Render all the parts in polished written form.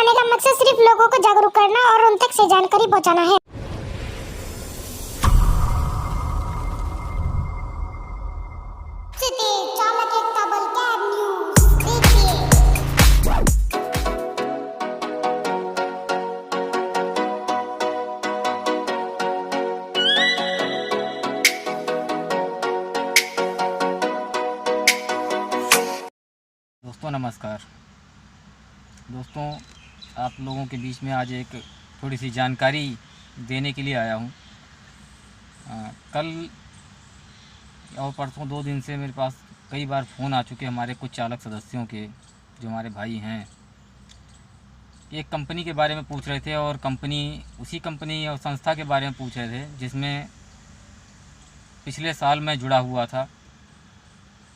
बनाने का मकसद सिर्फ लोगों को जागरूक करना और उन तक से जानकारी पहुंचाना है। चालक एकता बल कैब न्यूज़ देखिए। दोस्तों नमस्कार। दोस्तों आप लोगों के बीच में आज एक थोड़ी सी जानकारी देने के लिए आया हूँ। कल और परसों 2 दिन से मेरे पास कई बार फ़ोन आ चुके हमारे कुछ चालक सदस्यों के, जो हमारे भाई हैं। एक कंपनी के बारे में पूछ रहे थे और उसी कंपनी और संस्था के बारे में पूछ रहे थे जिसमें पिछले साल मैं जुड़ा हुआ था।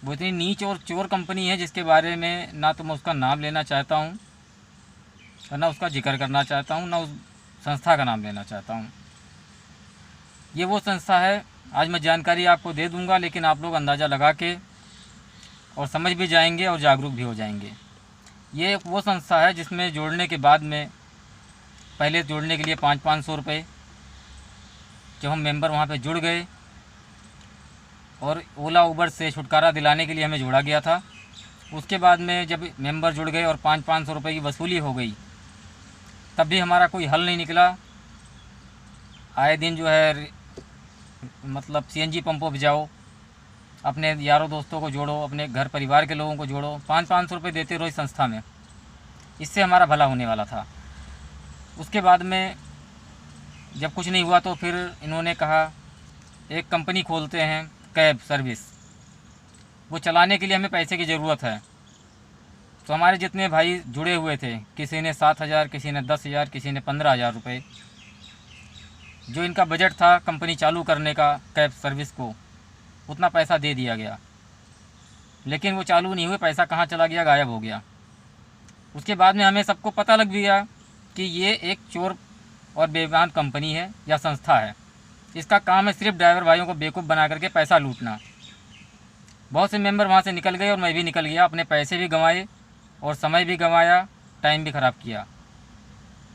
वो इतनी नीच और चोर कंपनी है जिसके बारे में ना तो मैं उसका नाम लेना चाहता हूँ और ना उसका जिक्र करना चाहता हूँ, ना उस संस्था का नाम लेना चाहता हूँ। ये वो संस्था है, आज मैं जानकारी आपको दे दूँगा, लेकिन आप लोग अंदाज़ा लगा के और समझ भी जाएंगे और जागरूक भी हो जाएंगे। ये वो संस्था है जिसमें जोड़ने के बाद में पहले जोड़ने के लिए 500 रुपये, जब हम मेंबर वहाँ पे जुड़ गए और ओला उबर से छुटकारा दिलाने के लिए हमें जोड़ा गया था। उसके बाद में जब मेंबर जुड़ गए और 500 रुपये की वसूली हो गई, तब भी हमारा कोई हल नहीं निकला। आए दिन जो है मतलब सीएनजी पंपों पर जाओ, अपने यारों दोस्तों को जोड़ो, अपने घर परिवार के लोगों को जोड़ो, 500 रुपये देते रहो इस संस्था में, इससे हमारा भला होने वाला था। उसके बाद में जब कुछ नहीं हुआ तो फिर इन्होंने कहा एक कंपनी खोलते हैं कैब सर्विस, वो चलाने के लिए हमें पैसे की ज़रूरत है। तो हमारे जितने भाई जुड़े हुए थे, किसी ने 7,000, किसी ने 10,000, किसी ने 15,000 रुपये, जो इनका बजट था कंपनी चालू करने का कैब सर्विस को, उतना पैसा दे दिया गया। लेकिन वो चालू नहीं हुए, पैसा कहाँ चला गया, गायब हो गया। उसके बाद में हमें सबको पता लग गया कि ये एक चोर और बेईमान कंपनी है या संस्था है। इसका काम है सिर्फ ड्राइवर भाइयों को बेवकूफ़ बना करके पैसा लूटना। बहुत से मेंबर वहाँ से निकल गए और मैं भी निकल गया, अपने पैसे भी गंवाए और समय भी गंवाया, टाइम भी ख़राब किया।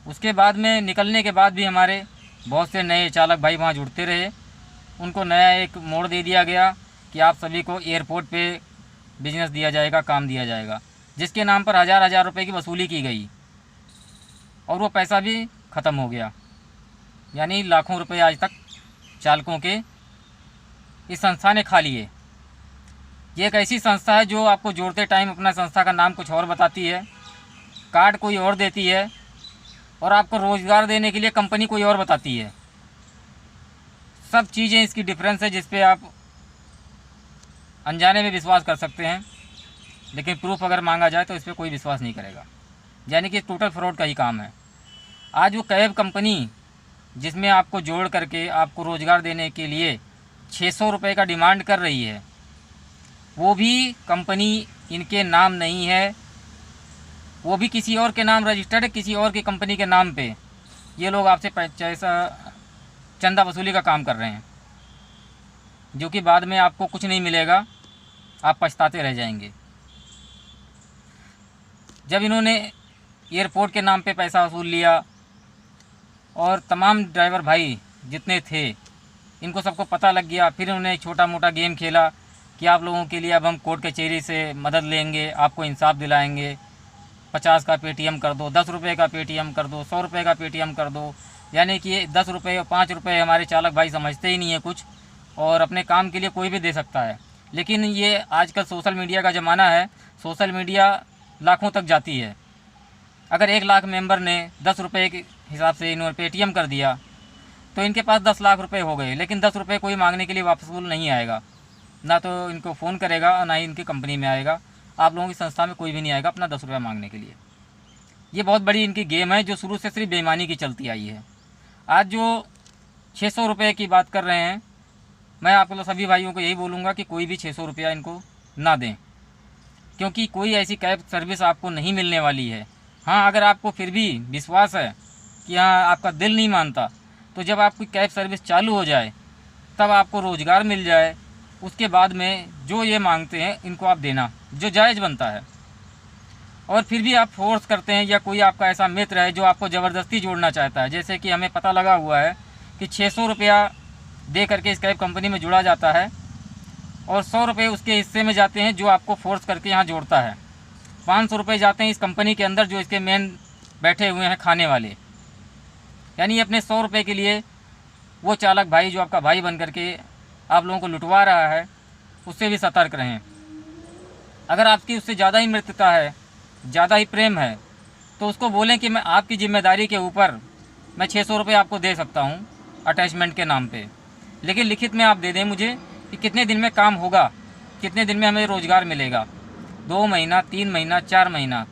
उसके बाद में निकलने के बाद भी हमारे बहुत से नए चालक भाई वहाँ जुड़ते रहे। उनको नया एक मोड़ दे दिया गया कि आप सभी को एयरपोर्ट पे बिजनेस दिया जाएगा, काम दिया जाएगा, जिसके नाम पर हज़ार रुपये की वसूली की गई और वो पैसा भी ख़त्म हो गया। यानी लाखों रुपए आज तक चालकों के इस संस्था ने खा लिए। ये एक ऐसी संस्था है जो आपको जोड़ते टाइम अपना संस्था का नाम कुछ और बताती है, कार्ड कोई और देती है और आपको रोज़गार देने के लिए कंपनी कोई और बताती है। सब चीज़ें इसकी डिफरेंस है, जिस पे आप अनजाने में विश्वास कर सकते हैं, लेकिन प्रूफ अगर मांगा जाए तो इस पर कोई विश्वास नहीं करेगा। यानी कि टोटल फ्रॉड का ही काम है। आज वो कैब कंपनी जिसमें आपको जोड़ करके आपको रोज़गार देने के लिए 600 रुपये का डिमांड कर रही है, वो भी कंपनी इनके नाम नहीं है, वो भी किसी और के नाम रजिस्टर्ड है, किसी और की कंपनी के नाम पे ये लोग आपसे चंदा वसूली का काम कर रहे हैं, जो कि बाद में आपको कुछ नहीं मिलेगा, आप पछताते रह जाएंगे। जब इन्होंने एयरपोर्ट के नाम पे पैसा वसूल लिया और तमाम ड्राइवर भाई जितने थे इनको सबको पता लग गया, फिर उन्होंने एक छोटा मोटा गेम खेला कि आप लोगों के लिए अब हम कोर्ट कचहरी से मदद लेंगे, आपको इंसाफ दिलाएंगे, 50 का पेटीएम कर दो, 10 रुपये का पेटीएम कर दो, 100 रुपये का पेटीएम कर दो। यानी कि 10 रुपये और 5 रुपये हमारे चालक भाई समझते ही नहीं है कुछ, और अपने काम के लिए कोई भी दे सकता है। लेकिन ये आजकल सोशल मीडिया का ज़माना है, सोशल मीडिया लाखों तक जाती है। अगर 1 लाख मेंबर ने 10 रुपये के हिसाब से इन्होंने पेटीएम कर दिया तो इनके पास 10 लाख रुपए हो गए। लेकिन 10 रुपये कोई मांगने के लिए वापस नहीं आएगा, ना तो इनको फ़ोन करेगा और ना ही इनकी कंपनी में आएगा। आप लोगों की संस्था में कोई भी नहीं आएगा अपना 10 रुपये मांगने के लिए। ये बहुत बड़ी इनकी गेम है जो शुरू से सिर्फ बेईमानी की चलती आई है। आज जो 600 रुपये की बात कर रहे हैं, मैं आप लोग सभी भाइयों को यही बोलूँगा कि कोई भी 600 रुपया इनको ना दें, क्योंकि कोई ऐसी कैब सर्विस आपको नहीं मिलने वाली है। हाँ, अगर आपको फिर भी विश्वास है कि हाँ आपका दिल नहीं मानता, तो जब आपकी कैब सर्विस चालू हो जाए तब आपको रोज़गार मिल जाए, उसके बाद में जो ये मांगते हैं इनको आप देना, जो जायज़ बनता है। और फिर भी आप फोर्स करते हैं, या कोई आपका ऐसा मित्र है जो आपको ज़बरदस्ती जोड़ना चाहता है। जैसे कि हमें पता लगा हुआ है कि 600 रुपया दे करके इस कैब कंपनी में जुड़ा जाता है और 100 रुपये उसके हिस्से में जाते हैं जो आपको फोर्स करके यहाँ जोड़ता है। 500 रुपये जाते हैं इस कंपनी के अंदर जो इसके मेन बैठे हुए हैं खाने वाले। यानी अपने 100 रुपये के लिए वो चालक भाई जो आपका भाई बन करके आप लोगों को लुटवा रहा है, उससे भी सतर्क रहें। अगर आपकी उससे ज़्यादा ही मित्रता है, ज़्यादा ही प्रेम है, तो उसको बोलें कि मैं आपकी ज़िम्मेदारी के ऊपर मैं 600 रुपये आपको दे सकता हूँ अटैचमेंट के नाम पे, लेकिन लिखित में आप दे दें मुझे कि कितने दिन में काम होगा, कितने दिन में हमें रोज़गार मिलेगा। 2 महीना, 3 महीना, 4 महीना,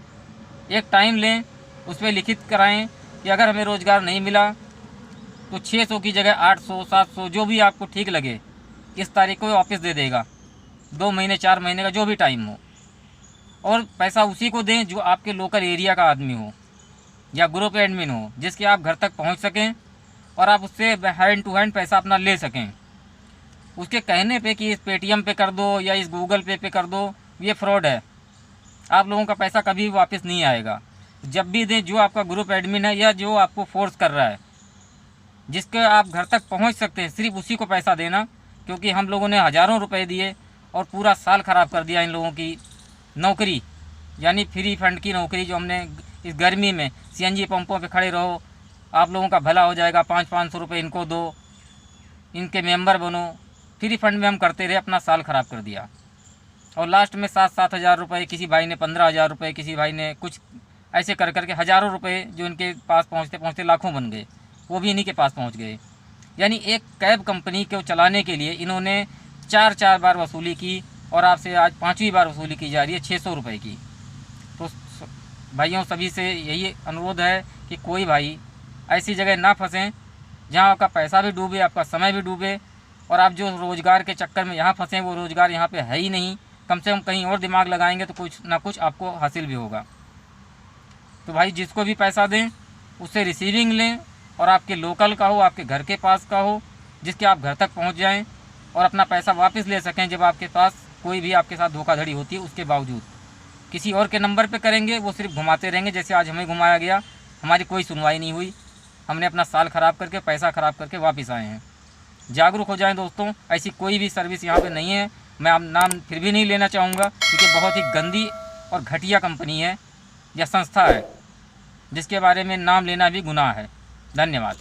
एक टाइम लें, उस पर लिखित कराएं कि अगर हमें रोज़गार नहीं मिला तो 600 की जगह 800, 700 जो भी आपको ठीक लगे इस तारीख को वापस दे देगा। 2 महीने, 4 महीने का जो भी टाइम हो, और पैसा उसी को दें जो आपके लोकल एरिया का आदमी हो या ग्रुप एडमिन हो, जिसके आप घर तक पहुंच सकें और आप उससे हैंड टू हैंड पैसा अपना ले सकें। उसके कहने पे कि इस पेटीएम पे कर दो या इस गूगल पे कर दो, ये फ्रॉड है। आप लोगों का पैसा कभी वापस नहीं आएगा। जब भी दें जो आपका ग्रुप एडमिन है या जो आपको फोर्स कर रहा है, जिसके आप घर तक पहुंच सकते हैं, सिर्फ उसी को पैसा देना। क्योंकि हम लोगों ने हज़ारों रुपए दिए और पूरा साल ख़राब कर दिया इन लोगों की नौकरी, यानी फ्री फंड की नौकरी जो हमने इस गर्मी में सीएनजी पंपों पे खड़े रहो, आप लोगों का भला हो जाएगा, 500-500 रुपये इनको दो, इनके मेंबर बनो, फ्री फंड में हम करते रहे, अपना साल ख़राब कर दिया। और लास्ट में 7-7 हज़ार रुपये, किसी भाई ने 15,000 रुपये, किसी भाई ने कुछ ऐसे कर करके हज़ारों रुपये जो इनके पास पहुँचते पहुँचते लाखों बन गए, वो भी इन्हीं के पास पहुँच गए। यानी एक कैब कंपनी को चलाने के लिए इन्होंने 4 बार वसूली की और आपसे आज 5वीं बार वसूली की जा रही है 600 रुपये की। तो भाइयों सभी से यही अनुरोध है कि कोई भाई ऐसी जगह ना फंसें जहां आपका पैसा भी डूबे, आपका समय भी डूबे, और आप जो रोज़गार के चक्कर में यहाँ फंसें वो रोज़गार यहाँ पे है ही नहीं। कम से कम कहीं और दिमाग लगाएंगे तो कुछ ना कुछ आपको हासिल भी होगा। तो भाई जिसको भी पैसा दें उससे रिसीविंग लें, और आपके लोकल का हो, आपके घर के पास का हो, जिसके आप घर तक पहुँच जाएँ और अपना पैसा वापस ले सकें जब आपके पास कोई भी आपके साथ धोखाधड़ी होती है। उसके बावजूद किसी और के नंबर पे करेंगे, वो सिर्फ घुमाते रहेंगे, जैसे आज हमें घुमाया गया, हमारी कोई सुनवाई नहीं हुई, हमने अपना साल ख़राब करके, पैसा ख़राब करके वापस आए हैं। जागरूक हो जाएं दोस्तों, ऐसी कोई भी सर्विस यहाँ पे नहीं है। मैं अब नाम फिर भी नहीं लेना चाहूँगा क्योंकि बहुत ही गंदी और घटिया कंपनी है या संस्था है, जिसके बारे में नाम लेना भी गुनाह है। धन्यवाद।